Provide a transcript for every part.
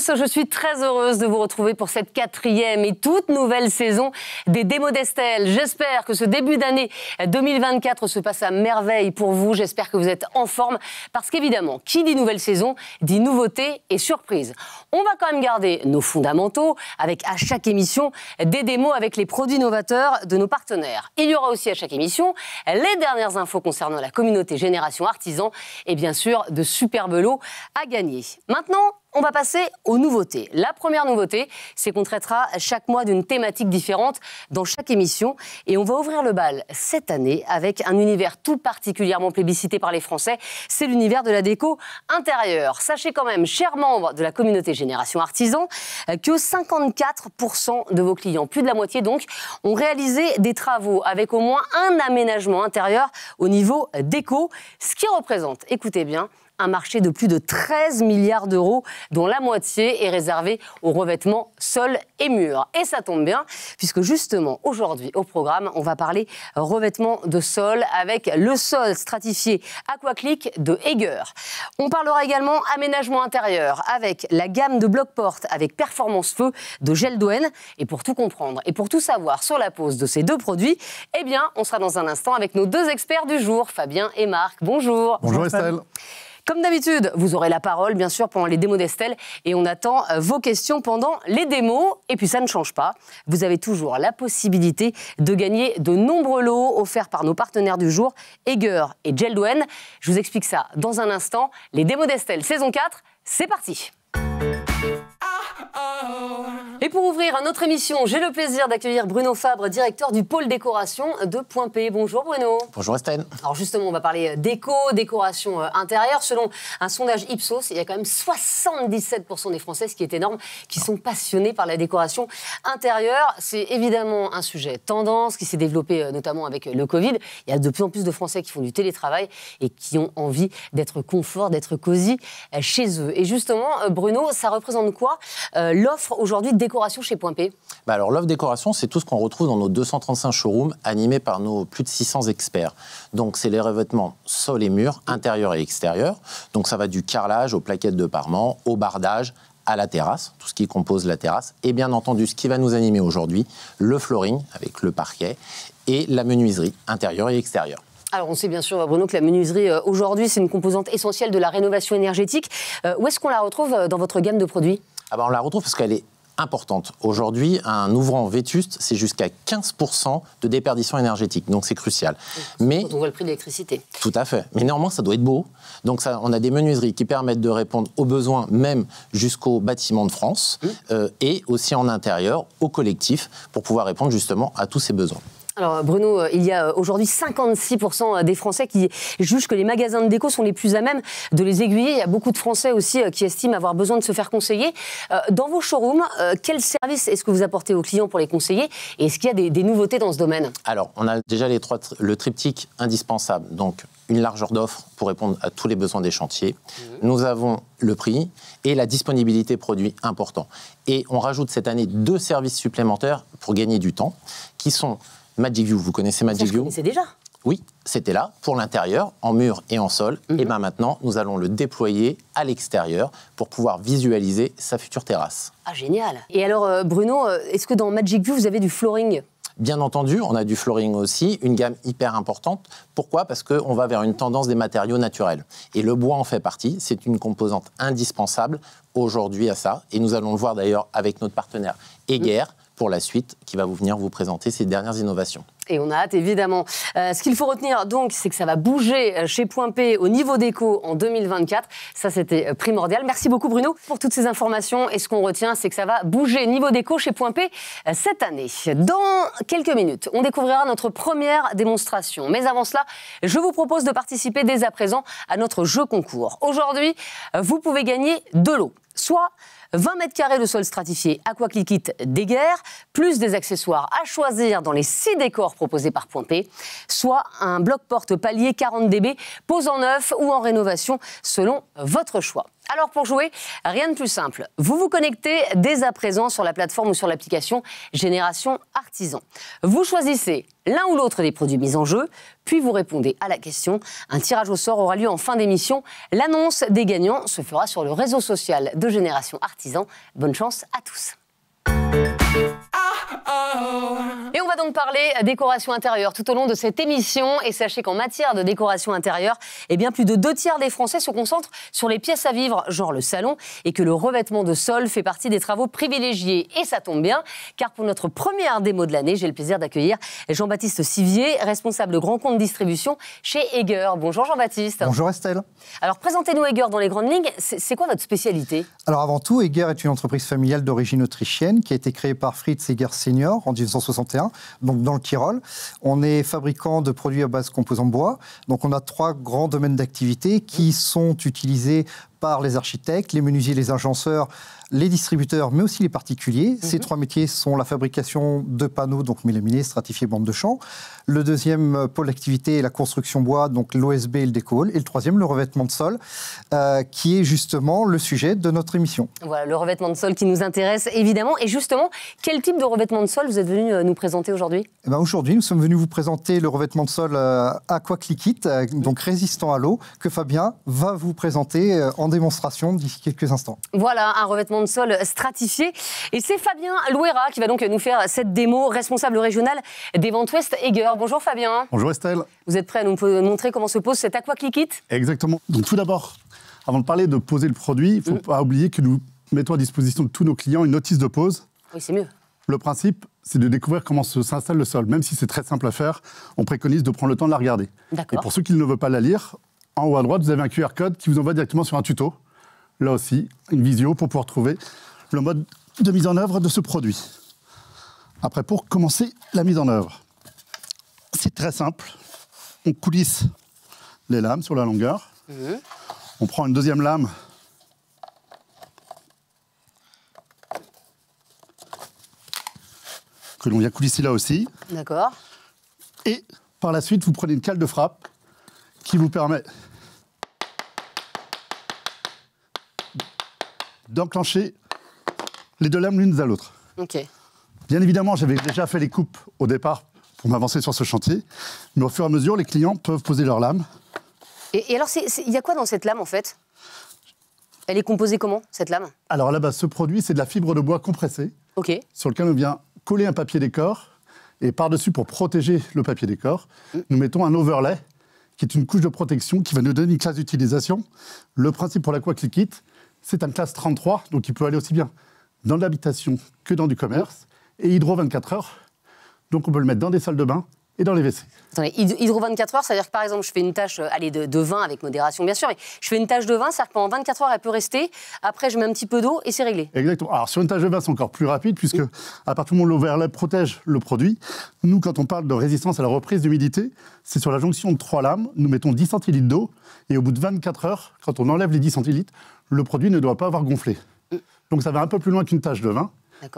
tous, je suis très heureuse de vous retrouver pour cette 4e et toute nouvelle saison des démos d'Estelle. J'espère que ce début d'année 2024 se passe à merveille pour vous. J'espère que vous êtes en forme parce qu'évidemment, qui dit nouvelle saison, dit nouveauté et surprise. On va quand même garder nos fondamentaux avec à chaque émission des démos avec les produits novateurs de nos partenaires. Il y aura aussi à chaque émission les dernières infos concernant la communauté Génération Artisan et bien sûr de superbes lots à gagner. Maintenant, on va passer aux nouveautés. La première nouveauté, c'est qu'on traitera chaque mois d'une thématique différente dans chaque émission. Et on va ouvrir le bal cette année avec un univers tout particulièrement plébiscité par les Français. C'est l'univers de la déco intérieure. Sachez quand même, chers membres de la communauté Génération Artisan, que 54% de vos clients, plus de la moitié donc, ont réalisé des travaux avec au moins un aménagement intérieur au niveau déco. Ce qui représente, écoutez bien, un marché de plus de 13 milliards d'euros, dont la moitié est réservée aux revêtements sol et murs. Et ça tombe bien, puisque justement, aujourd'hui, au programme, on va parler revêtement de sol avec le sol stratifié Aquaclick de Heger. On parlera également aménagement intérieur avec la gamme de bloc-porte avec performance feu de Geldoen. Et pour tout comprendre et pour tout savoir sur la pose de ces deux produits, eh bien, on sera dans un instant avec nos deux experts du jour, Fabien et Marc. Bonjour. Bonjour Estelle. Comme d'habitude, vous aurez la parole, bien sûr, pendant les démos d'Estelle. Et on attend vos questions pendant les démos. Et puis, ça ne change pas. Vous avez toujours la possibilité de gagner de nombreux lots offerts par nos partenaires du jour, Heger et Geldoen. Je vous explique ça dans un instant. Les démos d'Estelle, saison 4, c'est parti. Et pour ouvrir notre émission, j'ai le plaisir d'accueillir Bruno Fabre, directeur du pôle décoration de Point P. Bonjour Bruno. Bonjour Estelle. Alors justement, on va parler décoration intérieure. Selon un sondage Ipsos, il y a quand même 77% des Français, ce qui est énorme, qui sont passionnés par la décoration intérieure. C'est évidemment un sujet tendance qui s'est développé notamment avec le Covid. Il y a de plus en plus de Français qui font du télétravail et qui ont envie d'être confort, d'être cosy chez eux. Et justement, Bruno, ça représente quoi l'offre aujourd'hui de décoration chez Point P? Alors l'offre décoration, c'est tout ce qu'on retrouve dans nos 235 showrooms animés par nos plus de 600 experts. Donc c'est les revêtements sol et murs, intérieur et extérieur. Donc ça va du carrelage aux plaquettes de parement, au bardage, à la terrasse, tout ce qui compose la terrasse. Et bien entendu, ce qui va nous animer aujourd'hui, le flooring avec le parquet et la menuiserie intérieure et extérieure. Alors, on sait bien sûr, Bruno, que la menuiserie, aujourd'hui, c'est une composante essentielle de la rénovation énergétique. Où est-ce qu'on la retrouve dans votre gamme de produits? On la retrouve parce qu'elle est importante. Aujourd'hui, un ouvrant vétuste, c'est jusqu'à 15% de déperdition énergétique. Donc, c'est crucial. Mais quand on voit le prix de l'électricité. Tout à fait. Mais néanmoins, ça doit être beau. Donc, on a des menuiseries qui permettent de répondre aux besoins, même jusqu'aux bâtiments de France, et aussi en intérieur, au collectif, pour pouvoir répondre justement à tous ces besoins. Alors Bruno, il y a aujourd'hui 56% des Français qui jugent que les magasins de déco sont les plus à même de les aiguiller. Il y a beaucoup de Français aussi qui estiment avoir besoin de se faire conseiller. Dans vos showrooms, quel service est-ce que vous apportez aux clients pour les conseiller? Et est-ce qu'il y a des nouveautés dans ce domaine? Alors, on a déjà le triptyque indispensable. Donc, une largeur d'offres pour répondre à tous les besoins des chantiers. Nous avons le prix et la disponibilité produit important. Et on rajoute cette année 2 services supplémentaires pour gagner du temps, qui sont Magic View. Vous connaissez Magic View? Vous connaissez déjà? Oui, c'était là pour l'intérieur, en mur et en sol. Et bien maintenant, nous allons le déployer à l'extérieur pour pouvoir visualiser sa future terrasse. Ah, génial. Et alors, Bruno, est-ce que dans Magic View, vous avez du flooring? Bien entendu, on a du flooring aussi, une gamme hyper importante. Pourquoi? Parce qu'on va vers une tendance des matériaux naturels. Et le bois en fait partie. C'est une composante indispensable aujourd'hui à ça. Et nous allons le voir d'ailleurs avec notre partenaire Heger pour la suite, qui va venir vous présenter ces dernières innovations. Et on a hâte, évidemment. Ce qu'il faut retenir, donc, c'est que ça va bouger chez Point P au niveau déco en 2024. Ça, c'était primordial. Merci beaucoup, Bruno, pour toutes ces informations. Et ce qu'on retient, c'est que ça va bouger niveau déco chez Point P cette année. Dans quelques minutes, on découvrira notre première démonstration. Mais avant cela, je vous propose de participer dès à présent à notre jeu concours. Aujourd'hui, vous pouvez gagner 2 lots. Soit 20 mètres carrés de sol stratifié Aquaclick d'Heger, plus des accessoires à choisir dans les 6 décors proposés par Point P, soit un bloc-porte palier 40 dB, pose en neuf ou en rénovation, selon votre choix. Alors pour jouer, rien de plus simple. Vous vous connectez dès à présent sur la plateforme ou sur l'application Génération Artisan. Vous choisissez l'un ou l'autre des produits mis en jeu, puis vous répondez à la question. Un tirage au sort aura lieu en fin d'émission. L'annonce des gagnants se fera sur le réseau social de Génération Artisan. artisans. Bonne chance à tous. Et on va donc parler décoration intérieure tout au long de cette émission. Et sachez qu'en matière de décoration intérieure, eh bien plus de 2/3 des Français se concentrent sur les pièces à vivre, genre le salon, et que le revêtement de sol fait partie des travaux privilégiés. Et ça tombe bien, car pour notre première démo de l'année, j'ai le plaisir d'accueillir Jean-Baptiste Sivier, responsable grand compte distribution chez Haiger. Bonjour Jean-Baptiste. Bonjour Estelle. Alors présentez-nous Haiger dans les grandes lignes. C'est quoi votre spécialité? Alors avant tout, Haiger est une entreprise familiale d'origine autrichienne qui a été créée par Fritz Haiger Senior en 1961, donc dans le Tyrol. On est fabricant de produits à base composants bois. Donc on a 3 grands domaines d'activité qui sont utilisés par les architectes, les menuisiers, les agenceurs, les distributeurs, mais aussi les particuliers. Ces 3 métiers sont la fabrication de panneaux, donc mélaminés, stratifiés, bandes de champ. Le deuxième pôle d'activité est la construction bois, donc l'OSB et le déco-hall. Et le troisième, le revêtement de sol, qui est justement le sujet de notre émission. Voilà, le revêtement de sol qui nous intéresse évidemment. Et justement, quel type de revêtement de sol vous êtes venu nous présenter aujourd'hui? Eh bien, aujourd'hui, nous sommes venus vous présenter le revêtement de sol Aquac Liquid, donc résistant à l'eau, que Fabien va vous présenter en démonstration d'ici quelques instants. Voilà, un revêtement de sol stratifié. Et c'est Fabien Louera qui va donc nous faire cette démo, responsable régional des ventes Ouest Haiger. Bonjour Fabien. Bonjour Estelle. Vous êtes prêt à nous montrer comment se pose cet Aquac Liquid? Exactement. Donc tout d'abord, avant de parler de poser le produit, il ne faut pas oublier que nous mettons à disposition de tous nos clients une notice de pose. Oui, c'est mieux. Le principe, c'est de découvrir comment s'installe le sol. Même si c'est très simple à faire, on préconise de prendre le temps de la regarder. D'accord. Et pour ceux qui ne veulent pas la lire, en haut à droite, vous avez un QR code qui vous envoie directement sur un tuto. Là aussi, une visio pour pouvoir trouver le mode de mise en œuvre de ce produit. Après, pour commencer la mise en œuvre, c'est très simple. On coulisse les lames sur la longueur. On prend une deuxième lame que l'on vient coulisser là aussi. D'accord. Et par la suite, vous prenez une cale de frappe qui vous permet d'enclencher les 2 lames l'une à l'autre. Ok. Bien évidemment, j'avais déjà fait les coupes au départ pour m'avancer sur ce chantier, mais au fur et à mesure, les clients peuvent poser leurs lames. Et alors, il y a quoi dans cette lame en fait? Elle est composée comment, cette lame? Alors à la base, ce produit, c'est de la fibre de bois compressée, sur lequel on vient coller un papier décor, et par-dessus, pour protéger le papier décor, nous mettons un overlay, qui est une couche de protection qui va nous donner une classe d'utilisation. Le principe pour l'Aqua Liquid, c'est une classe 33, donc il peut aller aussi bien dans l'habitation que dans du commerce, et hydro 24 heures, donc on peut le mettre dans des salles de bain et dans les WC. Attendez, hydro 24 heures, c'est-à-dire que par exemple, je fais une tâche de vin avec modération bien sûr, mais je fais une tâche de vin, c'est-à-dire que pendant 24 heures, elle peut rester, après je mets un petit peu d'eau et c'est réglé. Exactement. Alors sur une tâche de vin, c'est encore plus rapide, puisque à partir du moment où l'overlay protège le produit, nous, quand on parle de résistance à la reprise d'humidité, c'est sur la jonction de 3 lames, nous mettons 10 centilitres d'eau, et au bout de 24 heures, quand on enlève les 10 centilitres, le produit ne doit pas avoir gonflé. Donc ça va un peu plus loin qu'une tâche de vin.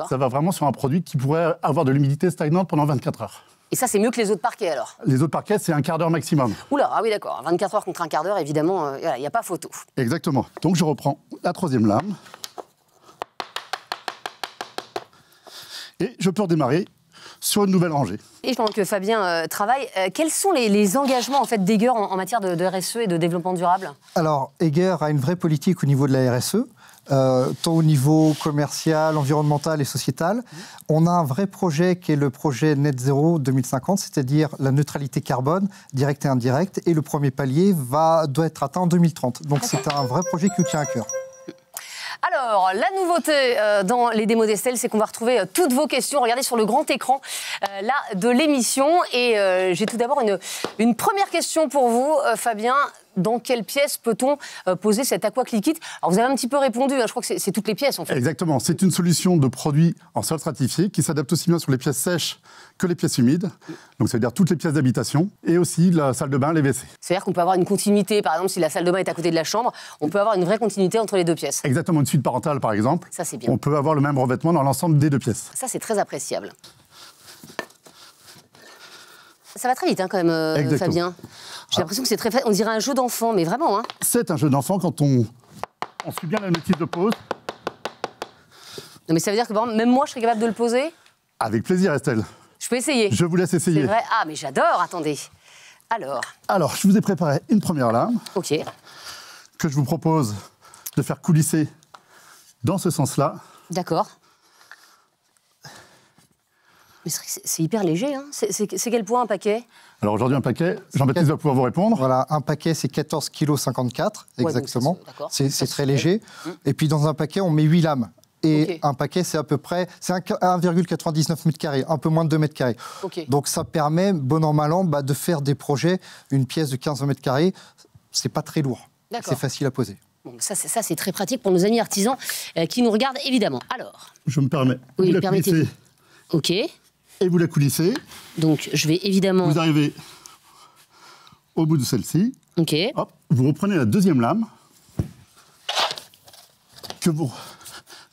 Ça va vraiment sur un produit qui pourrait avoir de l'humidité stagnante pendant 24 heures. Et ça, c'est mieux que les autres parquets, alors? Les autres parquets, c'est un quart d'heure maximum. Oula, ah oui, d'accord. 24 heures contre un quart d'heure, évidemment, il n'y a pas photo. Exactement. Donc, je reprends la 3e lame. Et je peux redémarrer sur une nouvelle rangée. Et pendant que Fabien travaille, quels sont les engagements en fait, d'Haiger en matière de RSE et de développement durable? Alors, Haiger a une vraie politique au niveau de la RSE. Tant au niveau commercial, environnemental et sociétal. On a un vrai projet qui est le projet Net Zero 2050, c'est-à-dire la neutralité carbone, directe et indirecte, et le premier palier doit être atteint en 2030. Donc c'est un vrai projet qui nous tient à cœur. Alors, la nouveauté dans les démos d'Estelle, c'est qu'on va retrouver toutes vos questions. Regardez sur le grand écran là, de l'émission. Et j'ai tout d'abord une première question pour vous, Fabien. Dans quelle pièce peut-on poser cet Aquac Liquid? Alors, vous avez un petit peu répondu, hein, je crois que c'est toutes les pièces, en fait. Exactement. C'est une solution de produit en sol stratifié qui s'adapte aussi bien sur les pièces sèches que les pièces humides. Donc, ça veut dire toutes les pièces d'habitation et aussi la salle de bain, les WC. C'est-à-dire qu'on peut avoir une continuité. Par exemple, si la salle de bain est à côté de la chambre, on peut avoir une vraie continuité entre les 2 pièces. Exactement. Une suite parentale, par exemple. Ça, c'est bien. On peut avoir le même revêtement dans l'ensemble des 2 pièces. Ça, c'est très appréciable. Ça va très vite, hein, quand même, Fabien. J'ai l'impression que c'est très facile. On dirait un jeu d'enfant, mais vraiment. Hein. C'est un jeu d'enfant quand on suit bien la notice de pose. Non, mais ça veut dire que par exemple, même moi, je serais capable de le poser? Avec plaisir, Estelle. Je peux essayer? Je vous laisse essayer. C'est vrai? Ah, mais j'adore. Attendez. Alors, je vous ai préparé une première lame. OK. Que je vous propose de faire coulisser dans ce sens-là. D'accord. Mais c'est hyper léger, hein. C'est quel poids un paquet? Alors aujourd'hui, un paquet, Jean-Baptiste va pouvoir vous répondre. Voilà, un paquet, c'est 14,54 kg, exactement. C'est très léger. Et puis dans un paquet, on met 8 lames. Et un paquet, c'est à peu près 1,99 m², un peu moins de 2 m². Donc ça permet, bon an, mal an, de faire des projets, une pièce de 15 m², c'est pas très lourd. C'est facile à poser. Bon, ça, c'est très pratique pour nos amis artisans qui nous regardent, évidemment. Alors. Je me permets. Oui, permettez-vous. OK. Et vous la coulissez. Donc, je vais évidemment... Vous arrivez au bout de celle-ci. OK. Hop, vous reprenez la deuxième lame que vous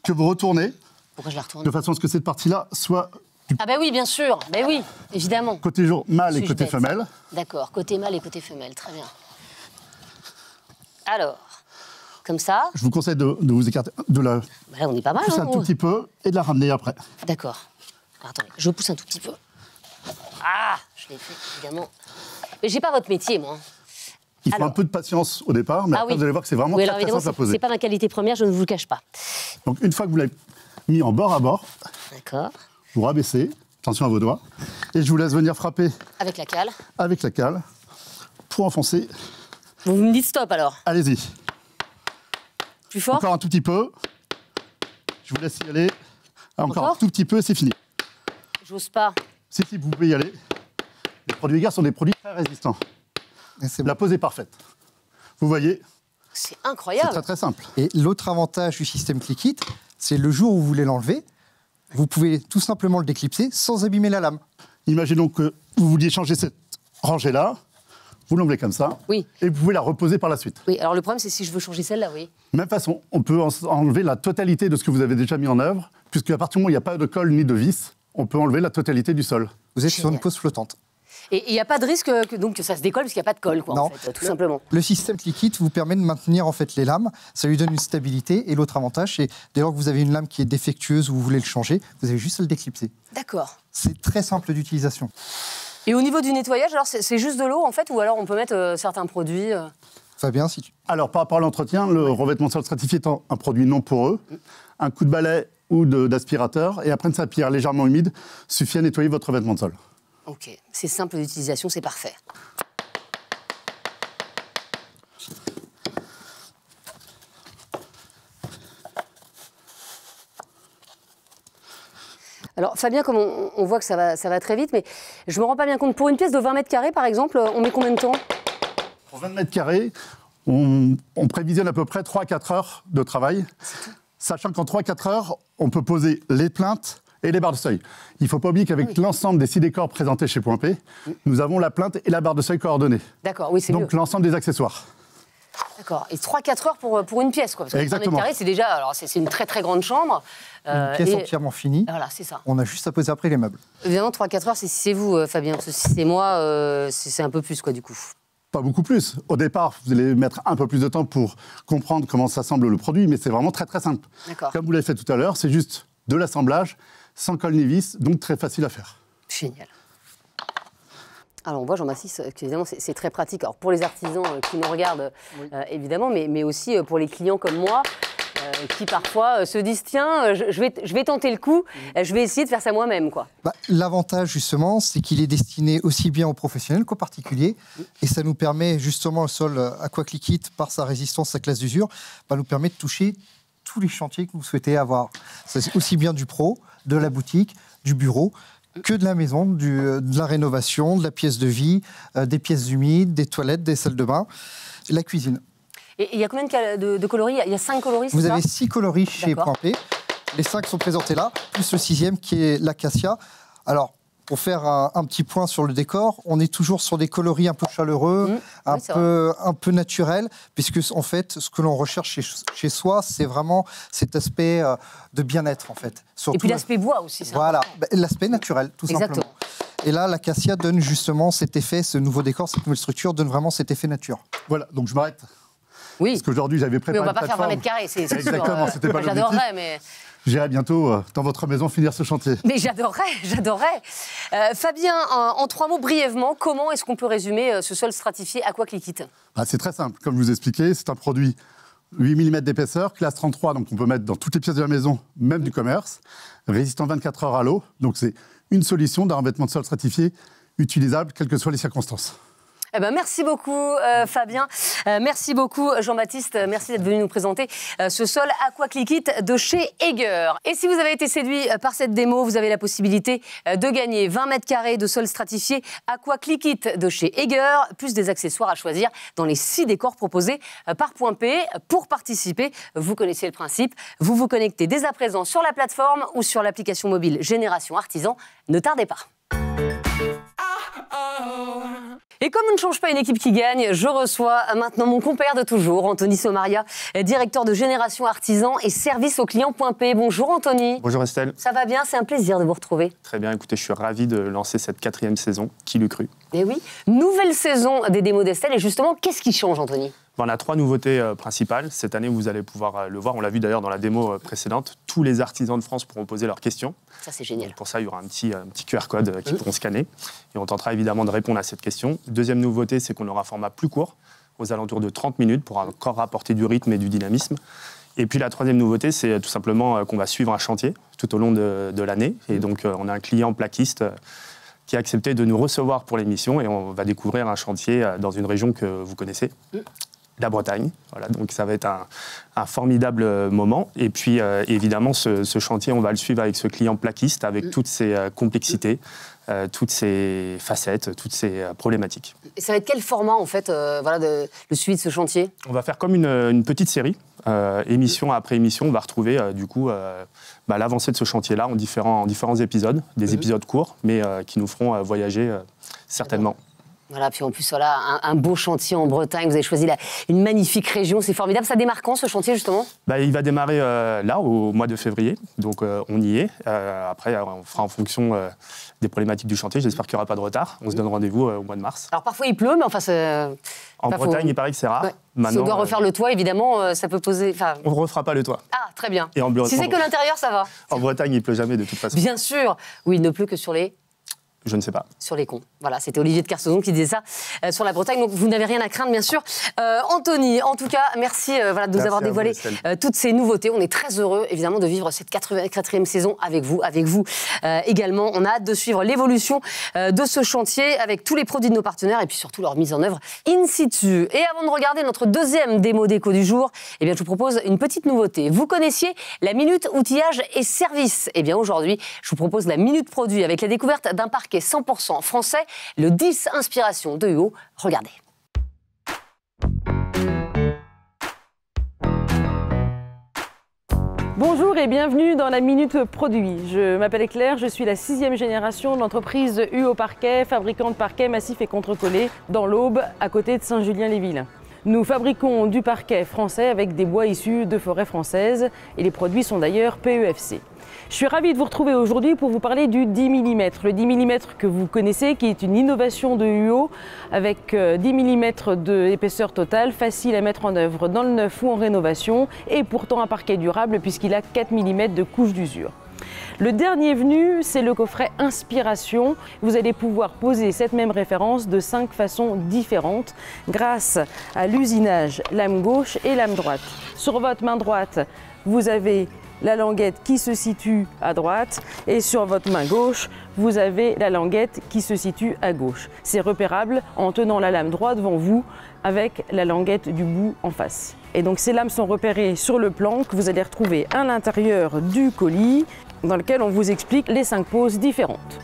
retournez. Pourquoi je la retourne? De façon à ce que cette partie-là soit... Ah ben oui, bien sûr. Ben oui, évidemment. Côté mâle et côté femelle. D'accord, côté mâle et côté femelle. Très bien. Alors, comme ça. Je vous conseille de vous écarter de la... Ben là, on est pas mal. Pousser un tout petit peu et de la ramener après. D'accord. Attendez, je pousse un tout petit peu. Ah, je l'ai fait, évidemment. Mais j'ai pas votre métier, moi. Il faut un peu de patience au départ, mais après, vous allez voir que c'est vraiment très simple à poser. C'est pas ma qualité première, je ne vous le cache pas. Donc, une fois que vous l'avez mis en bord à bord, vous rabaissez, attention à vos doigts, et je vous laisse venir frapper. Avec la cale. Avec la cale, pour enfoncer. Vous me dites stop, alors. Allez-y. Plus fort. Encore un tout petit peu. Je vous laisse y aller. Encore un tout petit peu, c'est fini. J'ose pas. Si, vous pouvez y aller. Les produits Egger sont des produits très résistants. La pose est parfaite. Vous voyez? C'est incroyable. C'est très très simple. Et l'autre avantage du système ClickIt, c'est le jour où vous voulez l'enlever, vous pouvez tout simplement le déclipser sans abîmer la lame. Imaginons que vous vouliez changer cette rangée-là. Vous l'enlevez comme ça. Oui. Et vous pouvez la reposer par la suite. Oui, alors le problème, c'est si je veux changer celle-là, oui. Même façon, on peut enlever la totalité de ce que vous avez déjà mis en œuvre, puisque à partir du moment où il n'y a pas de colle ni de vis, on peut enlever la totalité du sol. Vous êtes sur une pose flottante. Et il n'y a pas de risque que ça se décolle, parce qu'il n'y a pas de colle, quoi, non. En fait, tout simplement. Le système ClickIt vous permet de maintenir en fait, les lames, ça lui donne une stabilité, et l'autre avantage, c'est dès lors que vous avez une lame qui est défectueuse ou vous voulez le changer, vous avez juste à le déclipser. D'accord. C'est très simple d'utilisation. Et au niveau du nettoyage, alors c'est juste de l'eau, en fait, ou alors on peut mettre certains produits Fabien, si tu... Alors, par rapport à l'entretien, le revêtement de sol stratifié étant un produit non poreux, un coup de balai ou d'aspirateur, et après une serpillière légèrement humide, suffit à nettoyer votre revêtement de sol. Ok, c'est simple d'utilisation, c'est parfait. Alors, Fabien, comme on voit que ça va très vite, mais je me rends pas bien compte. Pour une pièce de 20 mètres carrés, par exemple, on met combien de temps? Pour 20 mètres carrés, on prévisionne à peu près 3 à 4 heures de travail, sachant qu'en 3 à 4 heures, on peut poser les plaintes et les barres de seuil. Il ne faut pas oublier qu'avec l'ensemble des 6 décors présentés chez Point P, nous avons la plainte et la barre de seuil coordonnées. D'accord, oui, c'est mieux. Donc l'ensemble des accessoires. D'accord, et 3-4 heures pour une pièce, quoi. Parce que exactement. 20 mètres carrés, c'est déjà, alors c'est une très très grande chambre. Une pièce entièrement finie. Voilà, c'est ça. On a juste à poser après les meubles. Évidemment, 3-4 heures, c'est vous, Fabien. Parce que si c'est moi, c'est un peu plus, quoi, du coup. Pas beaucoup plus. Au départ, vous allez mettre un peu plus de temps pour comprendre comment s'assemble le produit, mais c'est vraiment très très simple. Comme vous l'avez fait tout à l'heure, c'est juste de l'assemblage, sans colle ni vis, donc très facile à faire. Génial. Alors on voit, Jean-Baptiste, qu'évidemment c'est très pratique. Alors pour les artisans qui nous regardent, évidemment, mais aussi pour les clients comme moi, qui parfois se disent tiens, je vais tenter le coup, je vais essayer de faire ça moi-même, quoi. L'avantage justement, c'est qu'il est destiné aussi bien aux professionnels qu'aux particuliers, et ça nous permet justement, le sol AquaClickIt, par sa résistance à classe d'usure, nous permet de toucher tous les chantiers que vous souhaitez avoir. C'est aussi bien du pro, de la boutique, du bureau, que de la maison, de la rénovation, de la pièce de vie, des pièces humides, des toilettes, des salles de bain, la cuisine. Et il y a combien de coloris? Il y a 5 coloris, c'est ça? Vous avez 6 coloris chez Point P. Les 5 sont présentés là, plus le 6e qui est l'acacia. Alors, pour faire un petit point sur le décor, on est toujours sur des coloris un peu chaleureux, un peu naturels, puisque en fait, ce que l'on recherche chez soi, c'est vraiment cet aspect de bien-être, en fait. Surtout, et puis l'aspect bois aussi. Voilà, l'aspect naturel, tout simplement. Et là, l'acacia donne justement cet effet, ce nouveau décor, cette nouvelle structure donne vraiment cet effet nature. Voilà, donc je m'arrête. Oui. Parce qu'aujourd'hui, j'avais préparé. Mais on ne va pas faire 20 mètres carrés, c'est sûr. Exactement, c'était pas l'objectif. J'adorerais, mais. J'irai bientôt dans votre maison finir ce chantier. Mais j'adorerais. Fabien, en 3 mots brièvement, comment est-ce qu'on peut résumer ce sol stratifié AquaClickIt? C'est très simple. Comme je vous expliquais, c'est un produit 8 mm d'épaisseur, classe 33, donc on peut mettre dans toutes les pièces de la maison, même du commerce. Résistant 24 heures à l'eau, donc c'est une solution d'un revêtement de sol stratifié utilisable, quelles que soient les circonstances. Eh ben, merci beaucoup Fabien, merci beaucoup Jean-Baptiste, merci d'être venu nous présenter ce sol Aquacliquit de chez Eger. Et si vous avez été séduit par cette démo, vous avez la possibilité de gagner 20 mètres carrés de sol stratifié Aquacliquit de chez Eger, plus des accessoires à choisir dans les 6 décors proposés par Point P. Pour participer, vous connaissez le principe, vous vous connectez dès à présent sur la plateforme ou sur l'application mobile Génération Artisan. Ne tardez pas. Et comme on ne change pas une équipe qui gagne, je reçois maintenant mon compère de toujours, Anthony Sommaria, directeur de Génération Artisan et service aux clients Point P. Bonjour Anthony. Bonjour Estelle. Ça va bien, c'est un plaisir de vous retrouver. Très bien, écoutez, je suis ravi de lancer cette 4e saison. Qui l'eût cru? Eh oui, nouvelle saison des démos d'Estelle. Et justement, qu'est-ce qui change Anthony? On a 3 nouveautés principales. Cette année, vous allez pouvoir le voir, on l'a vu d'ailleurs dans la démo précédente, tous les artisans de France pourront poser leurs questions. Ça, c'est génial. Donc pour ça, il y aura un petit QR code qu'ils pourront scanner. Et on tentera évidemment de répondre à cette question. Deuxième nouveauté, c'est qu'on aura un format plus court, aux alentours de 30 minutes, pour encore apporter du rythme et du dynamisme. Et puis la 3e nouveauté, c'est tout simplement qu'on va suivre un chantier tout au long de l'année. Et donc, on a un client plaquiste qui a accepté de nous recevoir pour l'émission. Et on va découvrir un chantier dans une région que vous connaissez. La Bretagne. Voilà, donc ça va être un formidable moment. Et puis, évidemment, ce chantier, on va le suivre avec ce client plaquiste, avec toutes ses complexités, toutes ses facettes, toutes ses problématiques. Et ça va être quel format, en fait, le suivi de ce chantier? On va faire comme une petite série. Émission après émission, on va retrouver, l'avancée de ce chantier-là en différents épisodes, des épisodes courts, mais qui nous feront voyager certainement. Voilà, puis en plus, voilà, un beau chantier en Bretagne. Vous avez choisi une magnifique région, c'est formidable. Ça démarre quand, ce chantier, justement? Il va démarrer là, au mois de février. Donc, on y est. Après, on fera en fonction des problématiques du chantier. J'espère qu'il n'y aura pas de retard. On se donne rendez-vous au mois de mars. Alors, parfois, il pleut, mais enfin, en Bretagne, il paraît que c'est rare. Ouais. Maintenant, si on doit refaire le toit, évidemment, ça peut poser... On ne refera pas le toit. Ah, très bien. Et si c'est que l'intérieur, ça va. En Bretagne, il ne pleut jamais, de toute façon. Bien sûr. Oui, il ne pleut que sur les... Je ne sais pas. Sur les cons. Voilà, c'était Olivier de Kersauzon qui disait ça sur la Bretagne. Donc, vous n'avez rien à craindre, bien sûr. Anthony, en tout cas, merci de nous avoir dévoilé toutes ces nouveautés. On est très heureux, évidemment, de vivre cette 4e saison avec vous également. On a hâte de suivre l'évolution de ce chantier avec tous les produits de nos partenaires et puis surtout leur mise en œuvre in situ. Et avant de regarder notre 2e démo déco du jour, eh bien, je vous propose une petite nouveauté. Vous connaissiez la minute outillage et service. Eh bien, aujourd'hui, je vous propose la minute produit avec la découverte d'un parquet 100% français, le 10 Inspiration de UO. Regardez. Bonjour et bienvenue dans la Minute Produit. Je m'appelle Claire, je suis la 6e génération de l'entreprise UO Parquet, fabricant de parquets massifs et contre-collés dans l'Aube, à côté de Saint-Julien-les-Villes. Nous fabriquons du parquet français avec des bois issus de forêts françaises et les produits sont d'ailleurs PEFC. Je suis ravie de vous retrouver aujourd'hui pour vous parler du 10 mm. Le 10 mm que vous connaissez, qui est une innovation de UO avec 10 mm d'épaisseur totale, facile à mettre en œuvre dans le neuf ou en rénovation et pourtant un parquet durable puisqu'il a 4 mm de couche d'usure. Le dernier venu, c'est le coffret Inspiration. Vous allez pouvoir poser cette même référence de 5 façons différentes grâce à l'usinage lame gauche et lame droite. Sur votre main droite, vous avez la languette qui se situe à droite et sur votre main gauche, vous avez la languette qui se situe à gauche. C'est repérable en tenant la lame droite devant vous avec la languette du bout en face. Et donc ces lames sont repérées sur le plan que vous allez retrouver à l'intérieur du colis dans lequel on vous explique les 5 poses différentes.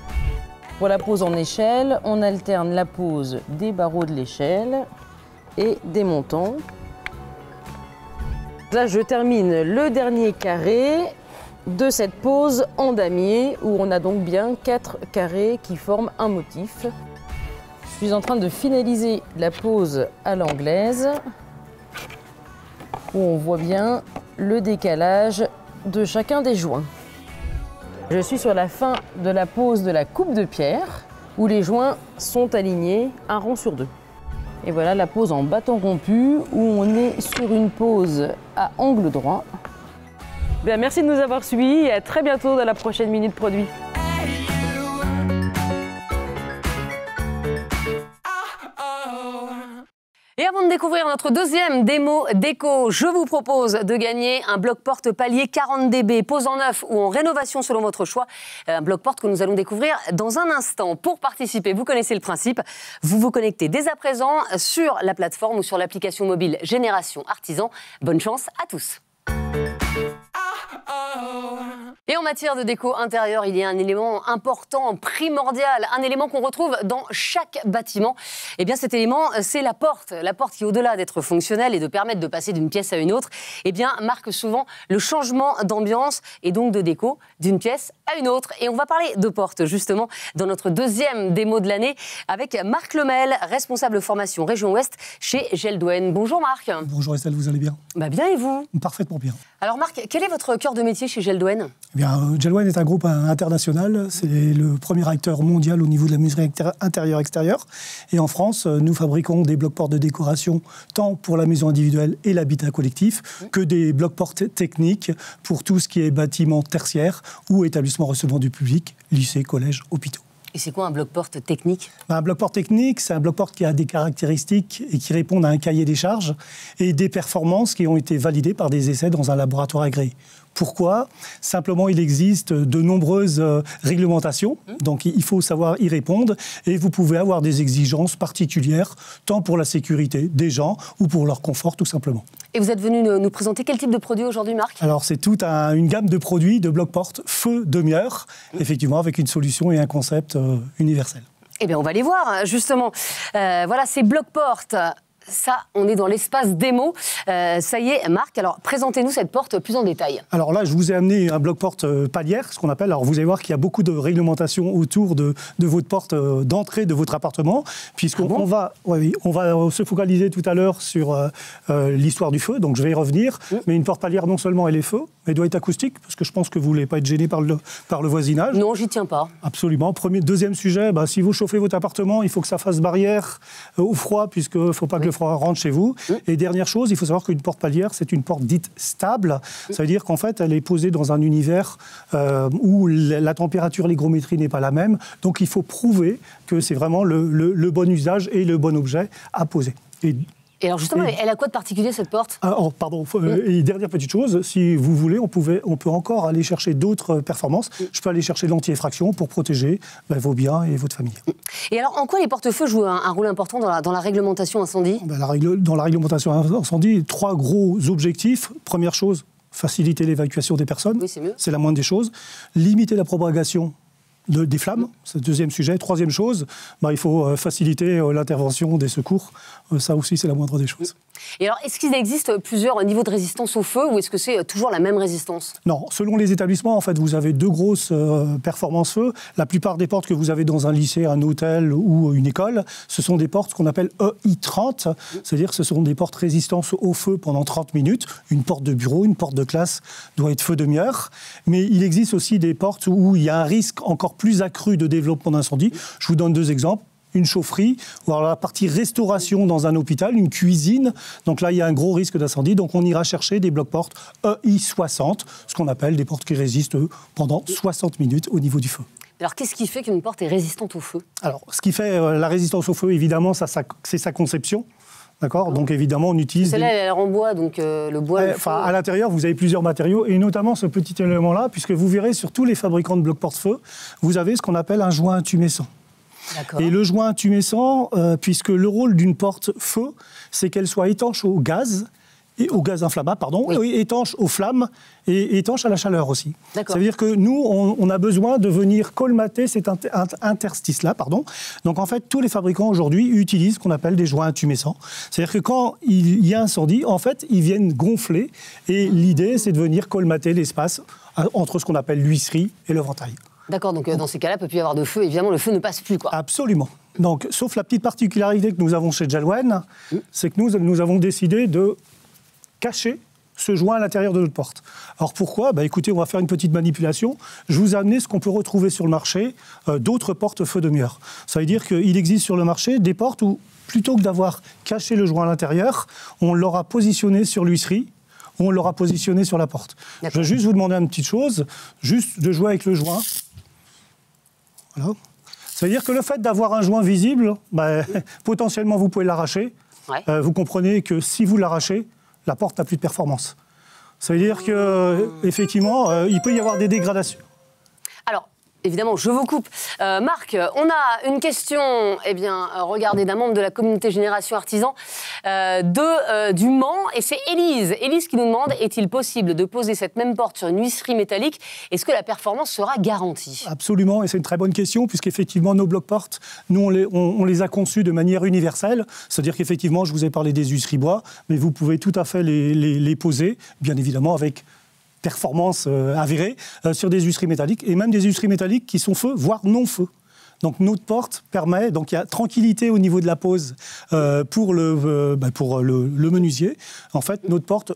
Pour la pose en échelle, on alterne la pose des barreaux de l'échelle et des montants. Là, je termine le dernier carré de cette pose en damier où on a donc bien 4 carrés qui forment un motif. Je suis en train de finaliser la pose à l'anglaise où on voit bien le décalage de chacun des joints. Je suis sur la fin de la pose de la coupe de pierre où les joints sont alignés un rang sur 2. Et voilà la pose en bâton rompu où on est sur une pose à angle droit. Bien, merci de nous avoir suivis et à très bientôt dans la prochaine Minute Produit. Et avant de découvrir notre deuxième démo déco, je vous propose de gagner un bloc-porte palier 40 dB, pose en neuf ou en rénovation selon votre choix. Un bloc-porte que nous allons découvrir dans un instant. Pour participer, vous connaissez le principe. Vous vous connectez dès à présent sur la plateforme ou sur l'application mobile Génération Artisan. Bonne chance à tous. Et en matière de déco intérieure, il y a un élément important, primordial, un élément qu'on retrouve dans chaque bâtiment. Eh bien, cet élément, c'est la porte. La porte qui, au-delà d'être fonctionnelle et de permettre de passer d'une pièce à une autre, eh bien, marque souvent le changement d'ambiance et donc de déco d'une pièce à une autre. Et on va parler de porte, justement, dans notre deuxième démo de l'année avec Marc Lemel, responsable formation Région Ouest chez Geldwen. Bonjour Marc. Bonjour Estelle, vous allez bien? Bien et vous? Parfaitement bien. Alors Marc, quel est votre cœur de métier chez Geldwen? Geldwen est un groupe international, c'est le premier acteur mondial au niveau de la menuiserie intérieure-extérieure. Et en France, nous fabriquons des blocs-portes de décoration tant pour la maison individuelle et l'habitat collectif que des blocs-portes techniques pour tout ce qui est bâtiment tertiaire ou établissement recevant du public, lycée, collège, hôpitaux. Et c'est quoi un bloc-porte technique? Un bloc-porte technique, c'est un bloc-porte qui a des caractéristiques et qui répond à un cahier des charges et des performances qui ont été validées par des essais dans un laboratoire agréé. Pourquoi? Simplement, il existe de nombreuses réglementations, donc il faut savoir y répondre et vous pouvez avoir des exigences particulières, tant pour la sécurité des gens ou pour leur confort, tout simplement. Et vous êtes venu nous présenter quel type de produit aujourd'hui, Marc? Alors, c'est toute une gamme de produits de bloc-porte feu demi-heure, effectivement, avec une solution et un concept universel. Eh bien, on va les voir, justement. Voilà, ces blocs-portes. Ça, on est dans l'espace démo. Ça y est, Marc, alors présentez-nous cette porte plus en détail. Alors là, je vous ai amené un bloc-porte palière, ce qu'on appelle. Alors vous allez voir qu'il y a beaucoup de réglementations autour de votre porte d'entrée de votre appartement, puisqu'on va se focaliser tout à l'heure sur l'histoire du feu, donc je vais y revenir. Mais une porte palière, non seulement elle est feu, mais elle doit être acoustique, parce que je pense que vous ne voulez pas être gêné par le voisinage. Non, j'y tiens pas. Absolument. Deuxième sujet, si vous chauffez votre appartement, il faut que ça fasse barrière au froid, puisqu'il ne faut pas que le froid rentre chez vous. Et dernière chose, il faut savoir qu'une porte palière, c'est une porte dite stable. Ça veut dire qu'en fait, elle est posée dans un univers où la température, l'hygrométrie n'est pas la même. Donc, il faut prouver que c'est vraiment le bon usage et le bon objet à poser. Et alors justement, elle a quoi de particulier cette porte? Et dernière petite chose, si vous voulez, on peut encore aller chercher d'autres performances. Je peux aller chercher l'anti-effraction pour protéger vos biens et votre famille. Et alors, en quoi les porte-feux jouent un rôle important dans la réglementation incendie? Dans la réglementation incendie, 3 gros objectifs. Première chose, faciliter l'évacuation des personnes. Oui, c'est mieux. C'est la moindre des choses. Limiter la propagation des flammes, c'est le deuxième sujet. Troisième chose, il faut faciliter l'intervention des secours. Ça aussi, c'est la moindre des choses. Et alors, est-ce qu'il existe plusieurs niveaux de résistance au feu ou est-ce que c'est toujours la même résistance? Non, selon les établissements, en fait, vous avez 2 grosses performances feu. La plupart des portes que vous avez dans un lycée, un hôtel ou une école, ce sont des portes qu'on appelle EI30, c'est-à-dire que ce sont des portes résistance au feu pendant 30 minutes. Une porte de bureau, une porte de classe doit être feu demi-heure. Mais il existe aussi des portes où il y a un risque encore plus accru de développement d'incendie. Je vous donne 2 exemples. Une chaufferie, ou alors la partie restauration dans un hôpital, une cuisine. Donc là, il y a un gros risque d'incendie. Donc on ira chercher des blocs-portes EI60, ce qu'on appelle des portes qui résistent pendant 60 minutes au niveau du feu. Alors qu'est-ce qui fait qu'une porte est résistante au feu? Alors, ce qui fait la résistance au feu, évidemment, c'est sa conception. D'accord. Donc évidemment, on utilise... Celle-là, elle est en bois, donc le bois... à l'intérieur, vous avez plusieurs matériaux, et notamment ce petit élément-là, puisque vous verrez sur tous les fabricants de blocs porte-feu, vous avez ce qu'on appelle un joint intumescent. Et le joint intumescent, puisque le rôle d'une porte feu, c'est qu'elle soit étanche au gaz, au gaz inflammable, étanche aux flammes et étanche à la chaleur aussi. Ça veut dire que nous, on a besoin de venir colmater cet interstice-là. Donc en fait, tous les fabricants aujourd'hui utilisent ce qu'on appelle des joints intumescents. C'est-à-dire que quand il y a incendie, en fait, ils viennent gonfler et l'idée, c'est de venir colmater l'espace entre ce qu'on appelle l'huisserie et le ventail. D'accord, donc dans ces cas-là, il ne peut plus y avoir de feu. Évidemment, le feu ne passe plus, quoi. Absolument. Donc, sauf la petite particularité que nous avons chez Geldwen, c'est que nous avons décidé de cacher ce joint à l'intérieur de notre porte. Alors pourquoi ? Écoutez, on va faire une petite manipulation. Je vous ai amené ce qu'on peut retrouver sur le marché, d'autres portes feu demi-heure. Ça veut dire qu'il existe sur le marché des portes où, plutôt que d'avoir caché le joint à l'intérieur, on l'aura positionné sur l'huisserie, on l'aura positionné sur la porte. Je vais juste vous demander une petite chose, juste de jouer avec le joint. Voilà. Ça veut dire que le fait d'avoir un joint visible, potentiellement vous pouvez l'arracher, vous comprenez que si vous l'arrachez, la porte n'a plus de performance. Ça veut dire qu'effectivement, il peut y avoir des dégradations. Alors, évidemment, je vous coupe. Marc, on a une question, regardez, d'un membre de la communauté Génération Artisan du Mans, et c'est Élise. Élise qui nous demande, est-il possible de poser cette même porte sur une huisserie métallique? Est-ce que la performance sera garantie? Absolument, et c'est une très bonne question, puisqu'effectivement, nos blocs-portes, nous, on les a conçus de manière universelle. C'est-à-dire qu'effectivement, je vous ai parlé des huisseries bois, mais vous pouvez tout à fait les poser, bien évidemment, avec performance avérée sur des huisseries métalliques, et même des huisseries métalliques qui sont feu, voire non feu. Donc notre porte permet, donc il y a tranquillité au niveau de la pose pour le menuisier. En fait, notre porte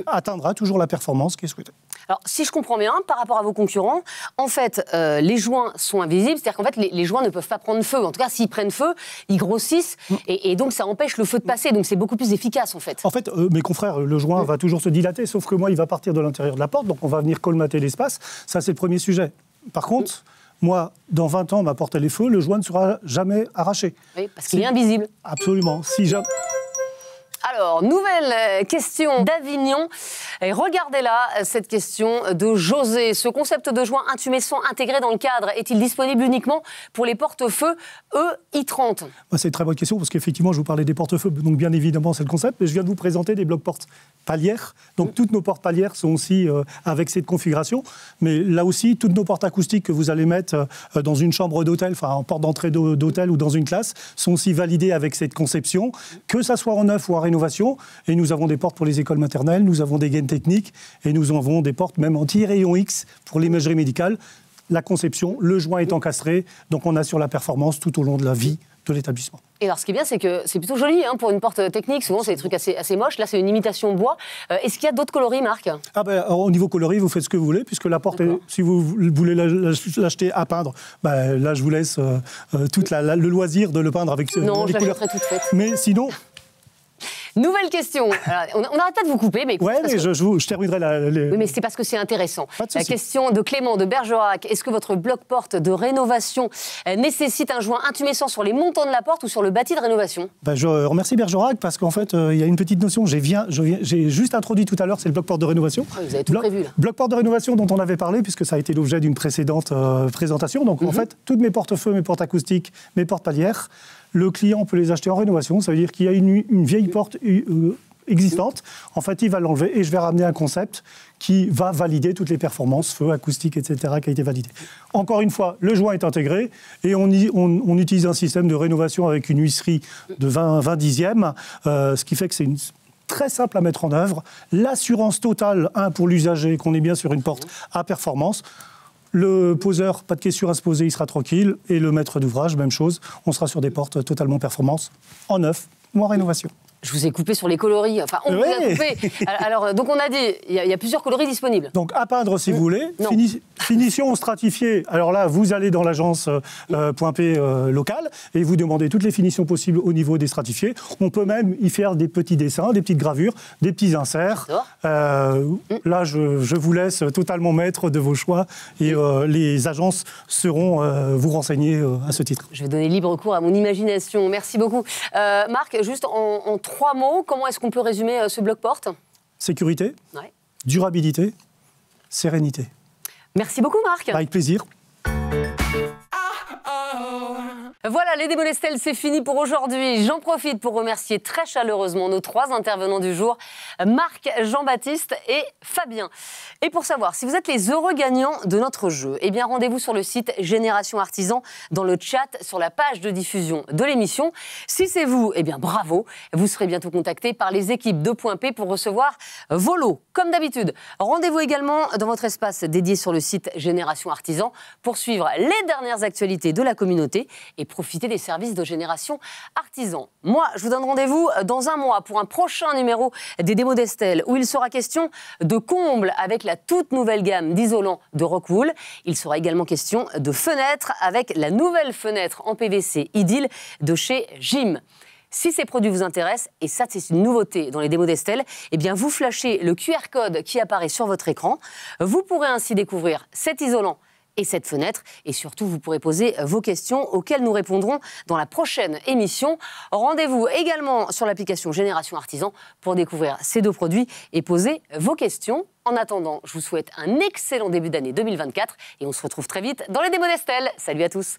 atteindra toujours la performance qui est souhaitée. Alors, si je comprends bien, par rapport à vos concurrents, en fait, les joints sont invisibles, c'est-à-dire qu'en fait, les joints ne peuvent pas prendre feu. En tout cas, s'ils prennent feu, ils grossissent, et donc ça empêche le feu de passer. Donc c'est beaucoup plus efficace, en fait. En fait, mes confrères, le joint va toujours se dilater, sauf que moi, il va partir de l'intérieur de la porte, donc on va venir colmater l'espace. Ça, c'est le premier sujet. Par contre, moi, dans 20 ans, ma porte elle est feu, le joint ne sera jamais arraché. Oui, parce qu'il est invisible. Absolument. Si jamais... Alors, nouvelle question d'Avignon. Et regardez là, cette question de José. Ce concept de joint intumescent intégré dans le cadre est-il disponible uniquement pour les porte-feux I30 ? C'est une très bonne question, parce qu'effectivement, je vous parlais des porte-feux, donc bien évidemment, c'est le concept. Mais je viens de vous présenter des blocs-portes palières. Donc, toutes nos portes palières sont aussi avec cette configuration. Mais là aussi, toutes nos portes acoustiques que vous allez mettre dans une chambre d'hôtel, enfin, en porte d'entrée d'hôtel ou dans une classe, sont aussi validées avec cette conception, que ça soit en neuf ou en rénovation. Et nous avons des portes pour les écoles maternelles, nous avons des gaines techniques, et nous avons des portes même anti-rayon X pour l'imagerie médicale. La conception, le joint est encastré, donc on assure la performance tout au long de la vie de l'établissement. Et alors, ce qui est bien, c'est que c'est plutôt joli pour une porte technique. Souvent, c'est des trucs assez moches. Là, c'est une imitation bois. Est-ce qu'il y a d'autres coloris, Marc ? Au niveau coloris, vous faites ce que vous voulez, puisque la porte, si vous voulez l'acheter à peindre, là, je vous laisse le loisir de le peindre avec les couleurs. Non, je l'achèterai toute faite. Mais sinon... Nouvelle question. Alors, on n'arrête pas de vous couper, mais écoutez, je terminerai Oui, mais c'est parce que c'est intéressant. La question de Clément de Bergerac. Est-ce que votre bloc-porte de rénovation nécessite un joint intumescent sur les montants de la porte ou sur le bâti de rénovation ? Je remercie Bergerac parce qu'en fait, il y a une petite notion. J'ai juste introduit tout à l'heure, c'est le bloc-porte de rénovation. Vous avez tout prévu, là. Bloc-porte de rénovation dont on avait parlé, puisque ça a été l'objet d'une précédente présentation. Donc, en fait, toutes mes porte-feux, mes portes acoustiques, mes portes palières, le client peut les acheter en rénovation. Ça veut dire qu'il y a une vieille porte existante. En fait, il va l'enlever et je vais ramener un concept qui va valider toutes les performances, feu, acoustique, etc., qui a été validé. Encore une fois, le joint est intégré et on utilise un système de rénovation avec une huisserie de 20 dixièmes, ce qui fait que c'est très simple à mettre en œuvre. L'assurance totale, pour l'usager, qu'on est bien sur une porte à performance. Le poseur, pas de question à se poser, il sera tranquille. Et le maître d'ouvrage, même chose, on sera sur des portes totalement performance, en neuf ou en rénovation. Je vous ai coupé sur les coloris. Enfin, on vous a coupé. Alors, donc on a dit, il y a plusieurs coloris disponibles. Donc à peindre si vous voulez. Finition stratifiée. Alors là, vous allez dans l'agence Point P locale et vous demandez toutes les finitions possibles au niveau des stratifiés. On peut même y faire des petits dessins, des petites gravures, des petits inserts. Là, je vous laisse totalement maître de vos choix et les agences seront vous renseigner à ce titre. Je vais donner libre cours à mon imagination. Merci beaucoup. Marc, juste en 3 mots, comment est-ce qu'on peut résumer ce bloc-porte ? Sécurité, durabilité, sérénité. Merci beaucoup, Marc. Avec plaisir. Voilà, les démos Nestel, c'est fini pour aujourd'hui. J'en profite pour remercier très chaleureusement nos 3 intervenants du jour, Marc, Jean-Baptiste et Fabien. Et pour savoir si vous êtes les heureux gagnants de notre jeu, eh bien rendez-vous sur le site Génération Artisan, dans le chat, sur la page de diffusion de l'émission. Si c'est vous, eh bien bravo, vous serez bientôt contactés par les équipes de Point P pour recevoir vos lots. Comme d'habitude, rendez-vous également dans votre espace dédié sur le site Génération Artisan pour suivre les dernières actualités de la communauté et profiter des services de Génération Artisan. Moi, je vous donne rendez-vous dans un mois pour un prochain numéro des démos d'Estelle où il sera question de combles avec la toute nouvelle gamme d'isolants de Rockwool. Il sera également question de fenêtres avec la nouvelle fenêtre en PVC Idylle de chez Jim. Si ces produits vous intéressent, et ça c'est une nouveauté dans les démos d'Estelle, eh bien vous flashez le QR code qui apparaît sur votre écran. Vous pourrez ainsi découvrir cet isolant et cette fenêtre. Et surtout, vous pourrez poser vos questions auxquelles nous répondrons dans la prochaine émission. Rendez-vous également sur l'application Génération Artisan pour découvrir ces 2 produits et poser vos questions. En attendant, je vous souhaite un excellent début d'année 2024 et on se retrouve très vite dans les démos d'Estelle. Salut à tous.